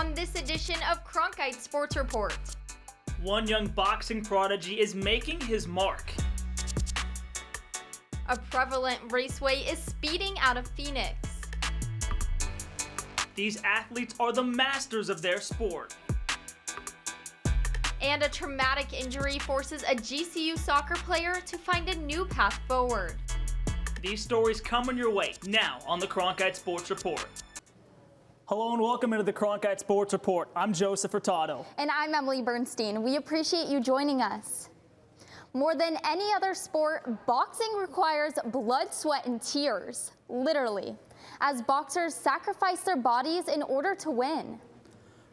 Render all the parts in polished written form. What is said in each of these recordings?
on this edition of Cronkite Sports Report. One young boxing prodigy is making his mark. A prevalent raceway is speeding out of Phoenix. These athletes are the masters of their sport. And a traumatic injury forces a GCU soccer player to find a new path forward. These stories coming your way now on the Cronkite Sports Report. Hello and welcome into the Cronkite Sports Report. I'm Joseph Furtado. And I'm Emily Bernstein. We appreciate you joining us. More than any other sport, boxing requires blood, sweat, and tears, literally, as boxers sacrifice their bodies in order to win.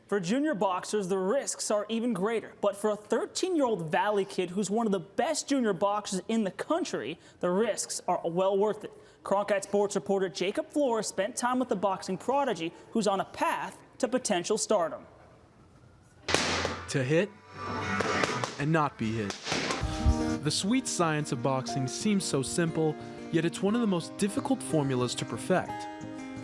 For junior boxers, the risks are even greater. But for a 13-year-old Valley kid who's one of the best junior boxers in the country, the risks are well worth it. Cronkite Sports reporter Jacob Flores spent time with the boxing prodigy who's on a path to potential stardom. To hit and not be hit. The sweet science of boxing seems so simple, yet it's one of the most difficult formulas to perfect.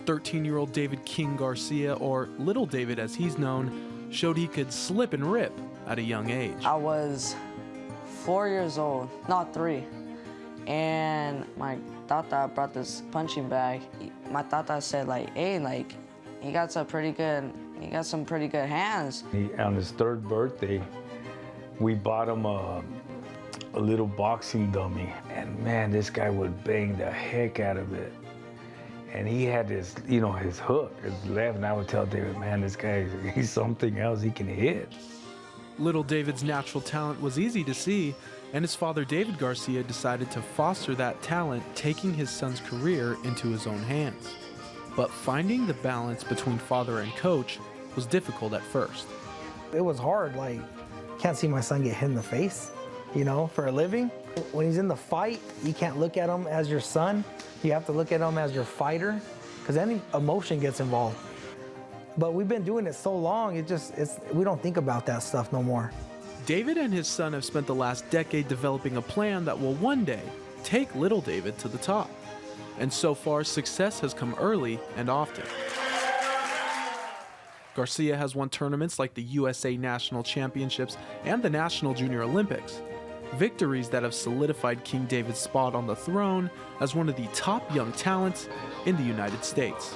13-year-old David King Garcia, or Little David as he's known, showed he could slip and rip at a young age. I was 4 years old, not 3, and my tata brought this punching bag. My tata said, like, hey, like, he got some pretty good hands. On his 3rd birthday, we bought him a little boxing dummy, and man, this guy would bang the heck out of it. And he had this, his hook, his left, and I would tell David, man, this guy, he's something else, he can hit. Little David's natural talent was easy to see, and his father, David Garcia, decided to foster that talent, taking his son's career into his own hands. But finding the balance between father and coach was difficult at first. It was hard, like, can't see my son get hit in the face, for a living. When he's in the fight, you can't look at him as your son. You have to look at him as your fighter, because any emotion gets involved. But we've been doing it so long, we don't think about that stuff no more. David and his son have spent the last decade developing a plan that will one day take Little David to the top. And so far, success has come early and often. Garcia has won tournaments like the USA National Championships and the National Junior Olympics. Victories that have solidified King David's spot on the throne as one of the top young talents in the United States.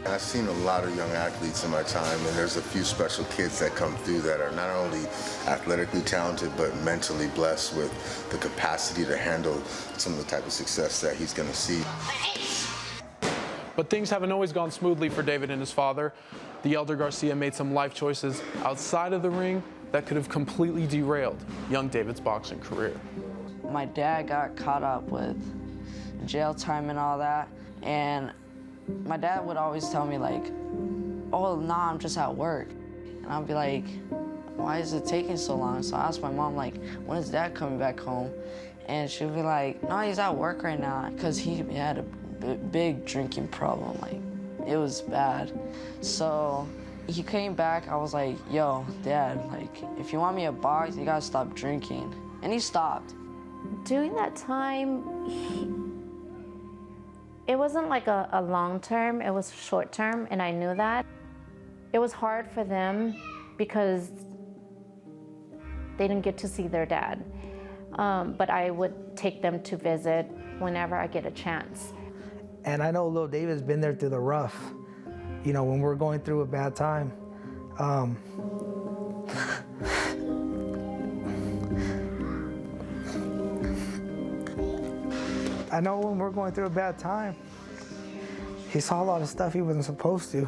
I've seen a lot of young athletes in my time, and there's a few special kids that come through that are not only athletically talented, but mentally blessed with the capacity to handle some of the type of success that he's going to see. But things haven't always gone smoothly for David and his father. The elder Garcia made some life choices outside of the ring that could have completely derailed young David's boxing career. My dad got caught up with jail time and all that, and my dad would always tell me, like, oh, nah, I'm just at work. And I'd be like, why is it taking so long? So I asked my mom, like, when is dad coming back home? And she'd be like, no, he's at work right now, because he had a big drinking problem. Like, it was bad. So he came back. I was like, yo, Dad, like, if you want me to box, you gotta stop drinking. And he stopped. During that time, it wasn't like a long term, it was short term, and I knew that. It was hard for them because they didn't get to see their dad. But I would take them to visit whenever I get a chance. And I know little David's been there through the rough, when we're going through a bad time. I know when we're going through a bad time, he saw a lot of stuff he wasn't supposed to.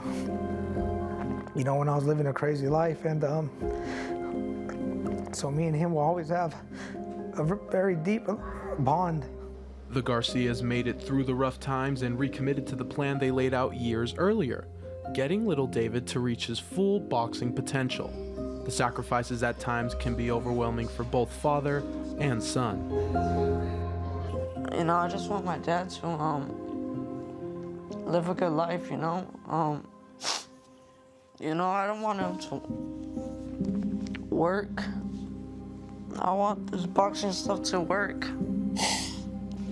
When I was living a crazy life, and so me and him will always have a very deep bond. The Garcias made it through the rough times and recommitted to the plan they laid out years earlier, getting Little David to reach his full boxing potential. The sacrifices at times can be overwhelming for both father and son. I just want my dad to live a good life, I don't want him to work. I want this boxing stuff to work.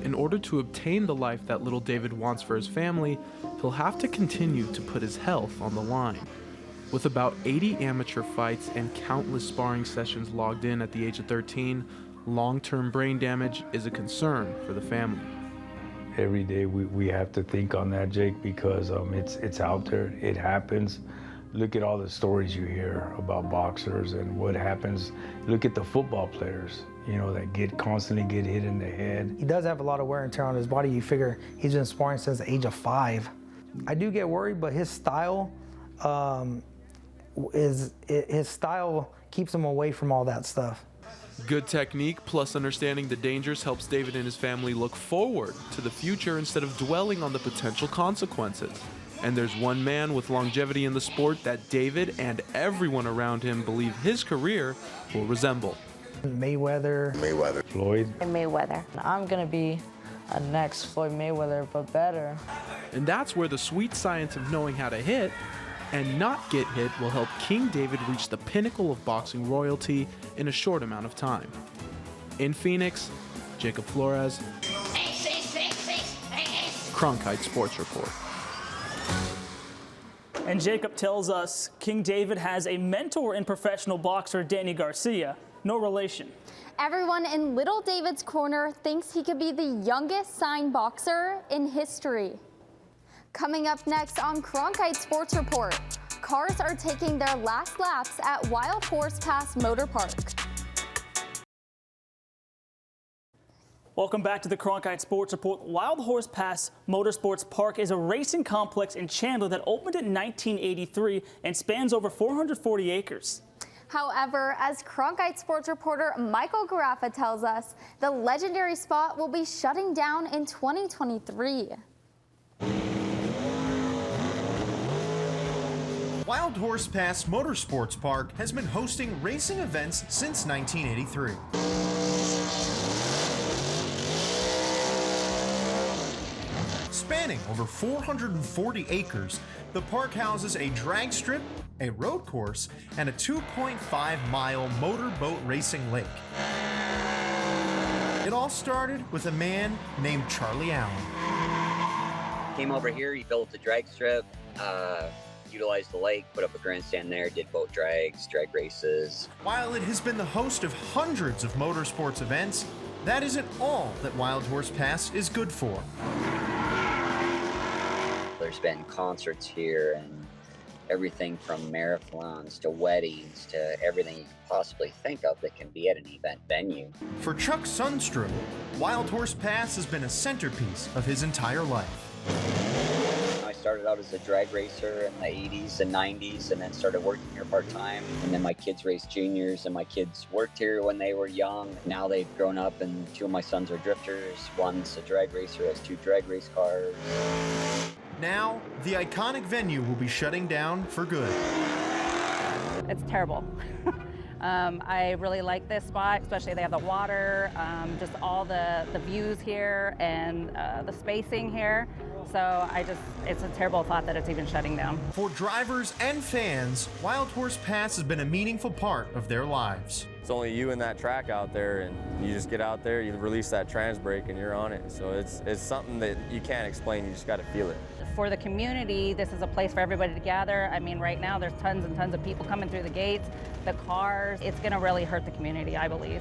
In order to obtain the life that Little David wants for his family, he'll have to continue to put his health on the line. With about 80 amateur fights and countless sparring sessions logged in at the age of 13, long-term brain damage is a concern for the family. Every day we have to think on that, Jake, because it's out there, it happens. Look at all the stories you hear about boxers and what happens. Look at the football players, you know, that constantly get hit in the head. He does have a lot of wear and tear on his body. You figure he's been sparring since the age of 5. I do get worried, but his style his style keeps him away from all that stuff. Good technique plus understanding the dangers helps David and his family look forward to the future instead of dwelling on the potential consequences. And there's one man with longevity in the sport that David and everyone around him believe his career will resemble. Mayweather. Floyd. And Mayweather. I'm gonna be a next Floyd Mayweather, but better. And that's where the sweet science of knowing how to hit and not get hit will help King David reach the pinnacle of boxing royalty in a short amount of time. In Phoenix, Jacob Flores, Cronkite Sports Report. And Jacob tells us King David has a mentor in professional boxer Danny Garcia. No relation. Everyone in Little David's corner thinks he could be the youngest signed boxer in history. Coming up next on Cronkite Sports Report, cars are taking their last laps at Wild Horse Pass Motor Park. Welcome back to the Cronkite Sports Report. Wild Horse Pass Motorsports Park is a racing complex in Chandler that opened in 1983 and spans over 440 acres. However, as Cronkite Sports reporter Michael Garaffa tells us, the legendary spot will be shutting down in 2023. Wild Horse Pass Motorsports Park has been hosting racing events since 1983. Spanning over 440 acres, the park houses a drag strip, a road course, and a 2.5-mile motorboat racing lake. It all started with a man named Charlie Allen. Came over here, he built a drag strip, utilized the lake, put up a grandstand there, did boat drags, drag races. While it has been the host of hundreds of motorsports events, that isn't all that Wild Horse Pass is good for. There's been concerts here and everything from marathons to weddings to everything you can possibly think of that can be at an event venue. For Chuck Sundstrom, Wild Horse Pass has been a centerpiece of his entire life. I started out as a drag racer in the 80s and 90s and then started working here part-time. And then my kids raced juniors and my kids worked here when they were young. Now they've grown up and 2 of my sons are drifters. One's a drag racer, has 2 drag race cars. Now, the iconic venue will be shutting down for good. It's terrible. I really like this spot, especially they have the water, just all the views here and the spacing here. So it's a terrible thought that it's even shutting down. For drivers and fans, Wild Horse Pass has been a meaningful part of their lives. It's only you and that track out there, and you just get out there, you release that trans brake, and you're on it. So it's something that you can't explain, you just got to feel it. For the community, this is a place for everybody to gather. I mean, right now there's tons and tons of people coming through the gates, the cars. It's going to really hurt the community, I believe.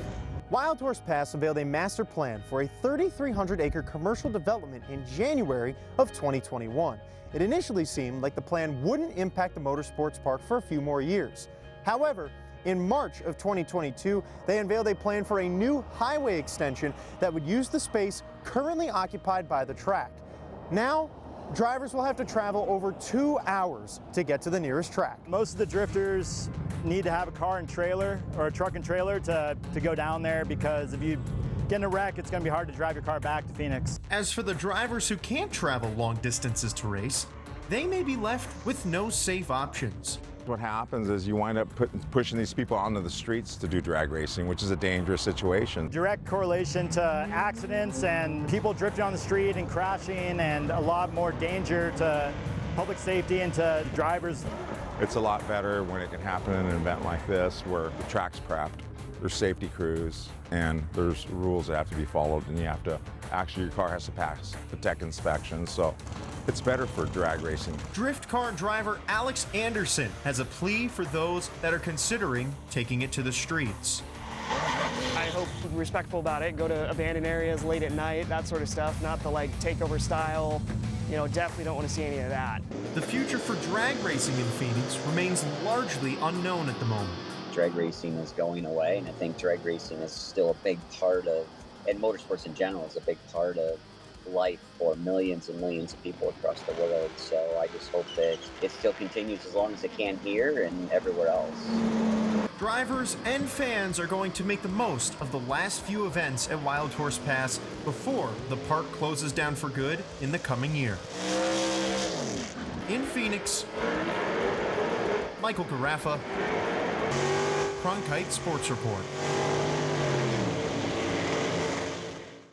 Wild Horse Pass unveiled a master plan for a 3,300-acre commercial development in January of 2021. It initially seemed like the plan wouldn't impact the motorsports park for a few more years. However, in March of 2022, they unveiled a plan for a new highway extension that would use the space currently occupied by the track. Now, drivers will have to travel over 2 hours to get to the nearest track. Most of the drifters need to have a car and trailer or a truck and trailer to go down there, because if you get in a wreck, it's going to be hard to drive your car back to Phoenix. As for the drivers who can't travel long distances to race, they may be left with no safe options. What happens is you wind up pushing these people onto the streets to do drag racing, which is a dangerous situation. Direct correlation to accidents and people drifting on the street and crashing, and a lot more danger to public safety and to drivers. It's a lot better when it can happen in an event like this where the track's prepped there's safety crews, and there's rules that have to be followed, and you have to, actually your car has to pass the tech inspection, so it's better for drag racing. Drift car driver Alex Anderson has a plea for those that are considering taking it to the streets. I hope be respectful about it, go to abandoned areas late at night, that sort of stuff, not the like takeover style. You know, definitely don't want to see any of that. The future for drag racing in Phoenix remains largely unknown at the moment. Drag racing is going away, and I think drag racing is still a big part of, and motorsports in general is a big part of life for millions and millions of people across the world. So I just hope that it still continues as long as it can here and everywhere else. Drivers and fans are going to make the most of the last few events at Wild Horse Pass before the park closes down for good in the coming year. In Phoenix, Michael Garaffa, Cronkite Sports Report.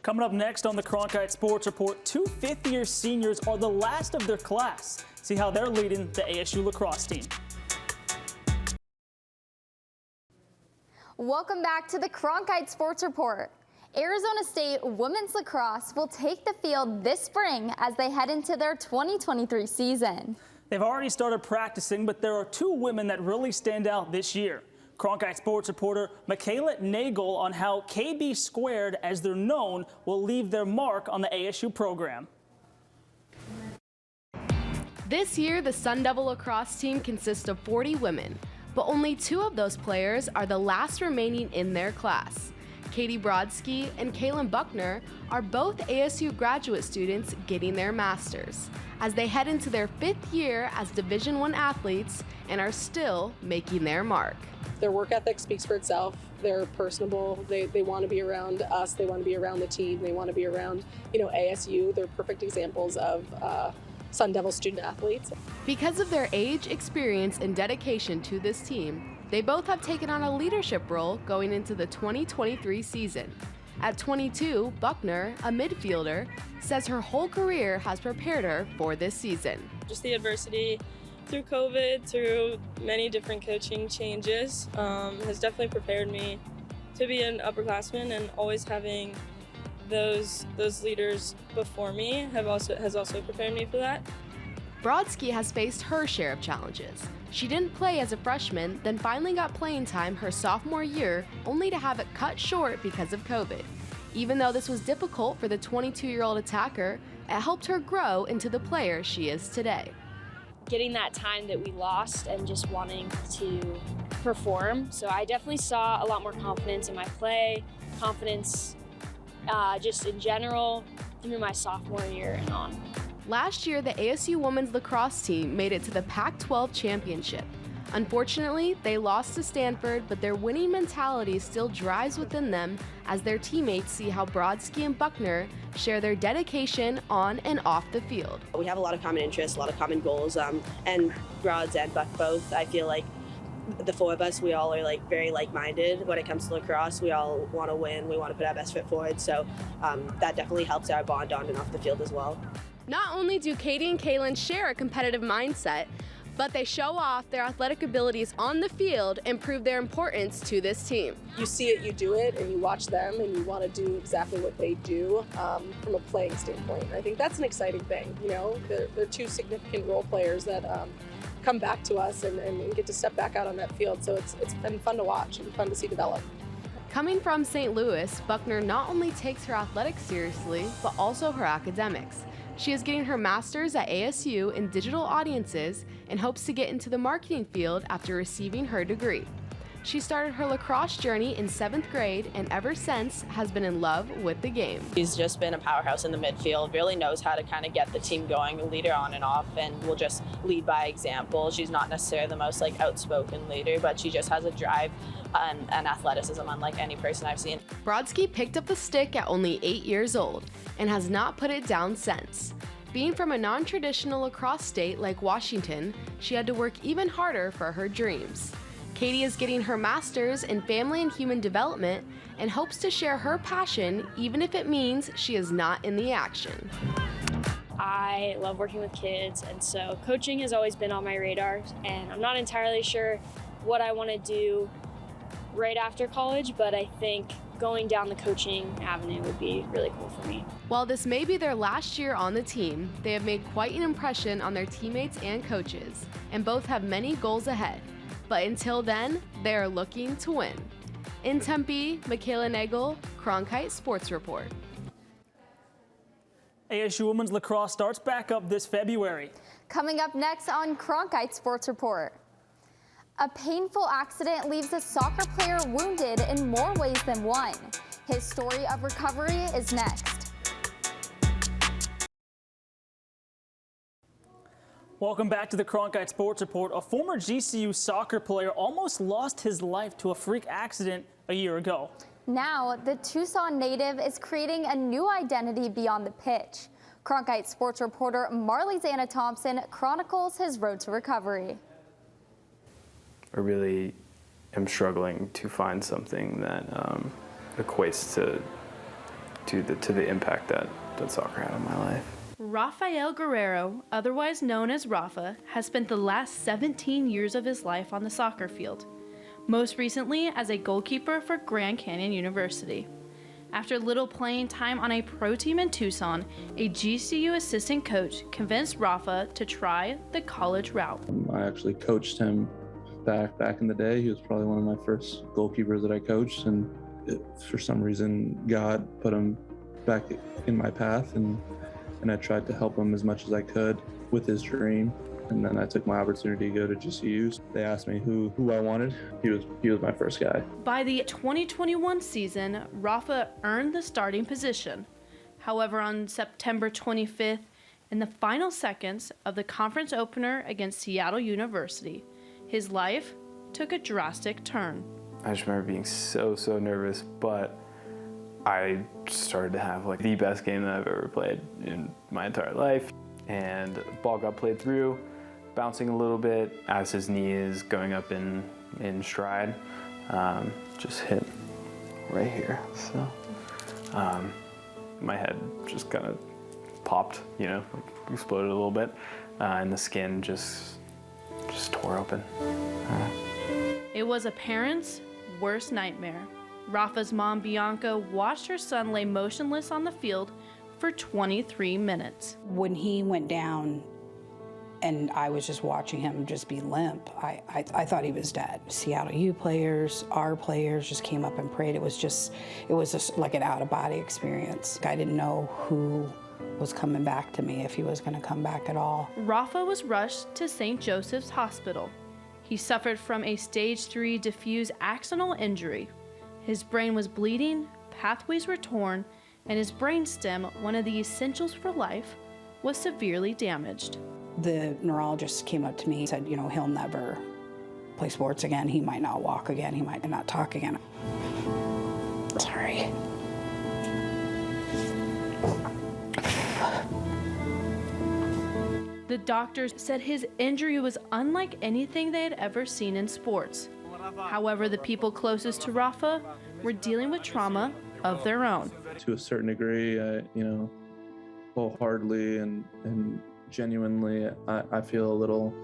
Coming up next on the Cronkite Sports Report, two fifth-year seniors are the last of their class. See how they're leading the ASU Lacrosse team. Welcome back to the Cronkite Sports Report. Arizona State women's lacrosse will take the field this spring as they head into their 2023 season. They've already started practicing, but there are two women that really stand out this year. Cronkite Sports reporter Michaela Nagel on how KB Squared, as they're known, will leave their mark on the ASU program. This year, the Sun Devil lacrosse team consists of 40 women, but only 2 of those players are the last remaining in their class. Katie Brodsky and Kaylin Buckner are both ASU graduate students getting their masters as they head into their 5th year as Division I athletes and are still making their mark. Their work ethic speaks for itself. They're personable. They want to be around us. They want to be around the team. They want to be around, ASU. They're perfect examples of Sun Devil student athletes. Because of their age, experience, and dedication to this team, they both have taken on a leadership role going into the 2023 season. At 22, Buckner, a midfielder, says her whole career has prepared her for this season. Just the adversity through COVID, through many different coaching changes, has definitely prepared me to be an upperclassman, and always having those leaders before me has also prepared me for that. Brodsky has faced her share of challenges. She didn't play as a freshman, then finally got playing time her sophomore year, only to have it cut short because of COVID. Even though this was difficult for the 22-year-old attacker, it helped her grow into the player she is today. Getting that time that we lost and just wanting to perform. So I definitely saw a lot more confidence in my play, confidence just in general through my sophomore year and on. Last year, the ASU women's lacrosse team made it to the Pac-12 championship. Unfortunately, they lost to Stanford, but their winning mentality still drives within them as their teammates see how Brodsky and Buckner share their dedication on and off the field. We have a lot of common interests, a lot of common goals, and Brods and Buck both. I feel like the 4 of us, we all are very like-minded when it comes to lacrosse. We all want to win. We want to put our best foot forward. So that definitely helps our bond on and off the field as well. Not only do Katie and Kaylin share a competitive mindset, but they show off their athletic abilities on the field and prove their importance to this team. You see it, you do it, and you watch them, and you want to do exactly what they do from a playing standpoint. I think that's an exciting thing. They're 2 significant role players that come back to us and get to step back out on that field. So it's been fun to watch and fun to see develop. Coming from St. Louis, Buckner not only takes her athletics seriously, but also her academics. She is getting her master's at ASU in digital audiences and hopes to get into the marketing field after receiving her degree. She started her lacrosse journey in 7th grade and ever since has been in love with the game. She's just been a powerhouse in the midfield, really knows how to kind of get the team going, lead her on and off, and will just lead by example. She's not necessarily the most outspoken leader, but she just has a drive and athleticism unlike any person I've seen. Brodsky picked up the stick at only 8 years old and has not put it down since. Being from a non-traditional lacrosse state like Washington, she had to work even harder for her dreams. Katie is getting her master's in family and human development and hopes to share her passion even if it means she is not in the action. I love working with kids, and so coaching has always been on my radar, and I'm not entirely sure what I want to do right after college, but I think going down the coaching avenue would be really cool for me. While this may be their last year on the team, they have made quite an impression on their teammates and coaches, and both have many goals ahead. But until then, they are looking to win. In Tempe, Michaela Nagel, Cronkite Sports Report. ASU women's lacrosse starts back up this February. Coming up next on Cronkite Sports Report. A painful accident leaves a soccer player wounded in more ways than one. His story of recovery is next. Welcome back to the Cronkite Sports Report. A former GCU soccer player almost lost his life to a freak accident a year ago. Now, the Tucson native is creating a new identity beyond the pitch. Cronkite Sports reporter Marley Zana Thompson chronicles his road to recovery. I really am struggling to find something that equates to the impact that soccer had on my life. Rafael Guerrero, otherwise known as Rafa, has spent the last 17 years of his life on the soccer field, most recently as a goalkeeper for Grand Canyon University. After little playing time on a pro team in Tucson, a GCU assistant coach convinced Rafa to try the college route. I actually coached him back in the day. He was probably one of my first goalkeepers that I coached, and for some reason God put him back in my path, and I tried to help him as much as I could with his dream. And then I took my opportunity to go to GCU. They asked me who I wanted. He was my first guy. By the 2021 season, Rafa earned the starting position. However, on September 25th, in the final seconds of the conference opener against Seattle University, his life took a drastic turn. I just remember being so nervous, but I started to have like the best game that I've ever played in my entire life. And the ball got played through, bouncing a little bit as his knee is going up in stride. Just hit right here. So my head just kind of popped, exploded a little bit, and the skin just tore open. It was a parent's worst nightmare. Rafa's mom, Bianca, watched her son lay motionless on the field for 23 minutes. When he went down and I was just watching him just be limp, I thought he was dead. Seattle U players, our players just came up and prayed. It was just like an out-of-body experience. I didn't know who was coming back to me, if he was going to come back at all. Rafa was rushed to St. Joseph's Hospital. He suffered from a stage 3 diffuse axonal injury. His brain was bleeding, pathways were torn, and his brainstem, one of the essentials for life, was severely damaged. The neurologist came up to me and said, he'll never play sports again. He might not walk again. He might not talk again. Sorry. The doctors said his injury was unlike anything they had ever seen in sports. However, the people closest to Rafa were dealing with trauma of their own. To a certain degree, wholeheartedly and genuinely, I feel a little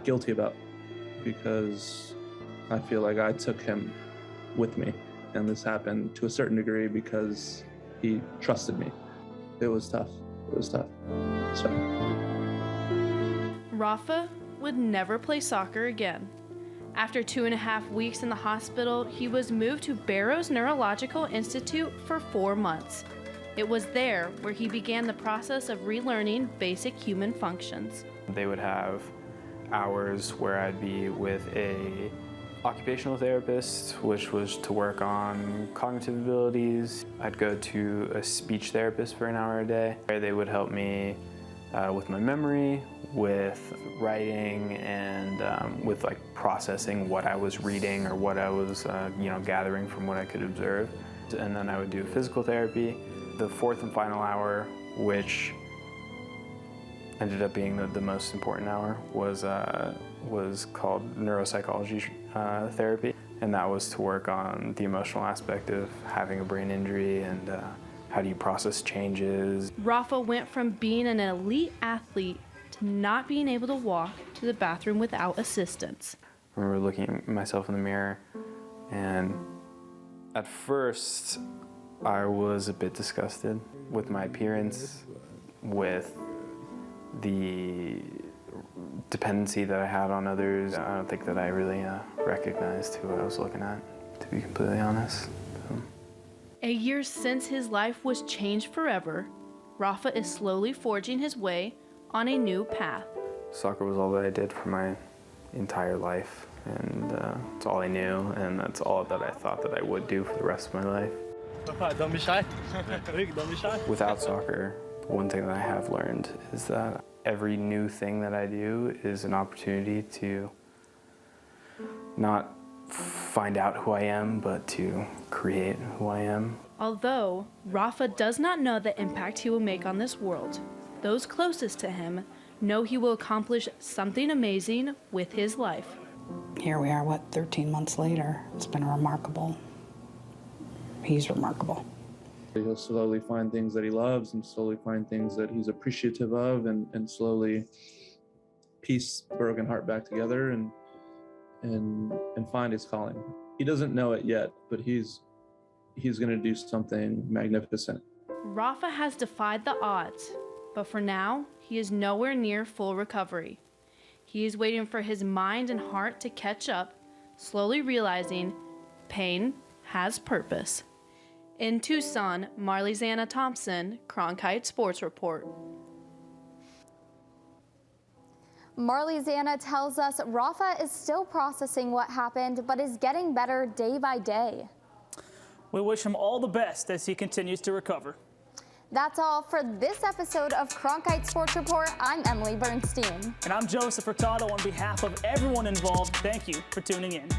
guilty about, because I feel like I took him with me, and this happened to a certain degree because he trusted me. It was tough. So. Rafa would never play soccer again. After 2.5 weeks in the hospital, he was moved to Barrows Neurological Institute for 4 months. It was there where he began the process of relearning basic human functions. They would have hours where I'd be with a occupational therapist, which was to work on cognitive abilities. I'd go to a speech therapist for an hour a day. They would help me with my memory, with writing, and with like processing what I was reading or what I was gathering from what I could observe. And then I would do physical therapy. The fourth and final hour, which ended up being the most important hour, was called neuropsychology therapy, and that was to work on the emotional aspect of having a brain injury and how do you process changes. Rafa went from being an elite athlete to not being able to walk to the bathroom without assistance. I remember looking at myself in the mirror And at first, I was a bit disgusted with my appearance, with the dependency that I had on others. I don't think that I really recognized who I was looking at, to be completely honest. A year since his life was changed forever, Rafa is slowly forging his way on a new path. Soccer was all that I did for my entire life, and it's all I knew, and that's all that I thought that I would do for the rest of my life. Don't be shy. Don't be shy. Without soccer, one thing that I have learned is that every new thing that I do is an opportunity to not find out who I am, but to create who I am. Although Rafa does not know the impact he will make on this world, those closest to him know he will accomplish something amazing with his life. Here we are, 13 months later. It's been remarkable. He's remarkable. He'll slowly find things that he loves and slowly find things that he's appreciative of, and slowly piece broken heart back together and find his calling. He doesn't know it yet, but he's going to do something magnificent. Rafa has defied the odds, but for now, he is nowhere near full recovery. He is waiting for his mind and heart to catch up, slowly realizing pain has purpose. In Tucson, Marley-Zanna Thompson, Cronkite Sports Report. Marley-Zanna tells us Rafa is still processing what happened, but is getting better day by day. We wish him all the best as he continues to recover. That's all for this episode of Cronkite Sports Report. I'm Emily Bernstein. And I'm Joseph Hurtado. On behalf of everyone involved, thank you for tuning in.